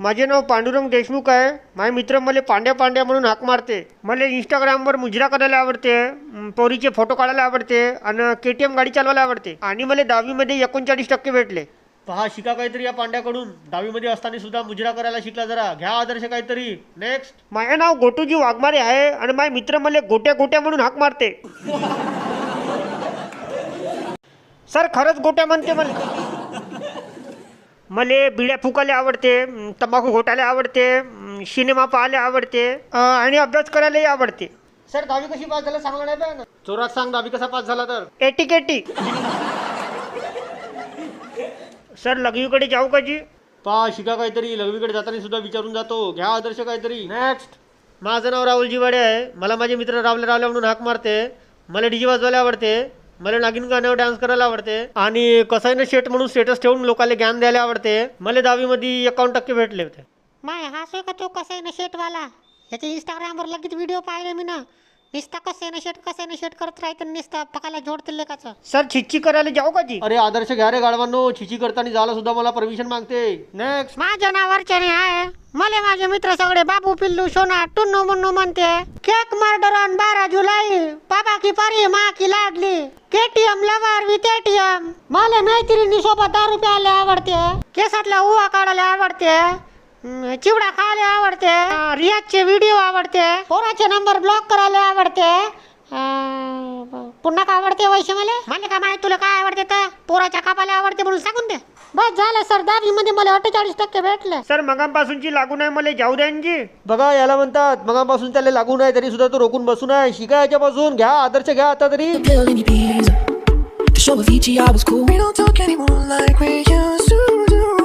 माझे नाव पांडुरंग देशमुख आहे. माझे मित्र मला पांड्या पांड्या म्हणून हाक मारते. मला इंस्टाग्रामवर मुजरा करायला आवडते, पोरीचे फोटो काढायला आवडते आणि KTM गाडी चालवायला आवडते. आणि मला 10वी मध्ये 39% भेटले. पहा, शिका काहीतरी या पांड्याकडून. 10वी मध्ये असताना सुद्धा मुजरा करायला शिकला. जरा घ्या आदर्श काहीतरी. नेक्स्ट. माझे नाव गोटूजी वाघमारे आहे आणि माझे मित्र मला गोट्या गोट्या म्हणून हाक मारते. सर खरंच गोट्या म्हणते मला बिड्या फुकायला आवडते, तंबाखू घोटायला आवडते, सिनेमा पाहायला आवडते आणि अभ्यास करायलाही आवडते. सर 10वी कशी पास झाला सांगणार नाही पाहिजे ना. जोरात सांग 10वी कसा पास झाला तर. 80 सर लघवीकडे जाऊ का जी? पहा, शिका काहीतरी. लघवीकडे जाताना सुद्धा विचारून जातो. घ्या आदर्श काहीतरी. नेक्स्ट. माझं नाव राहुल जिवाडे आहे. मला माझे मित्र रावले रावले म्हणून हाक मारते. मला डीजे वाजवायला आवडते. मला नागिन गाण्यावर डान्स करायला आवडते आणि कसाईनं शेट म्हणून स्टेटस ठेवून लोकांना ज्ञान द्यायला आवडते. मला 10वी मध्ये 51% भेटले होते. माय हाच का तो कसाईनं शेटवाला? याच्या इंस्टाग्रामवर लगेच व्हिडिओ पाहिले मी ना. निस्ता कसाईनं शेट करत राहते, निस्ता पकायला जोडते लेखाचं. सर छिच्ची करायला जाऊ का जी? अरे आदर्श घ्या रे गाडवांनो. छिची करताना झाला सुद्धा मला परमिशन मागते. नेक्स्ट. माझं नाव अर्चने आहे. मला माझे मित्र सगळे बाबू पिल्लू सोना टुन्नू मुन्नू म्हणते. केक मर्डर ऑन 12 जुलै. पापा की परी माँ की लाडली. KTM lover with ATM. मला मैत्रिणी सोबत दारू प्यायला आवडते. केसातला उवा काढायला आवडते. चिवडा खायला आवडते. रियाजचे व्हिडिओ आवडते. पोराचे नंबर ब्लॉक करायला आवडते. पुन्हा काय आवडते वैश्य मला का माहिती तुला काय आवडते तर? पोराच्या कापाला आवडते म्हणून सांगून दे. बस झालं सर. 10वी मध्ये मला 48% भेटले. सर मगापासूनची लागू नाही मला जाऊ द्यांची. बघा याला म्हणतात मगापासून त्याला लागू नाही तरी सुद्धा तो रोखून बसून आहे. शिका याच्यापासून. घ्या आदर्श घ्या आता तरी. The show of Avicii, I was cool. We don't talk anymore like we used to do.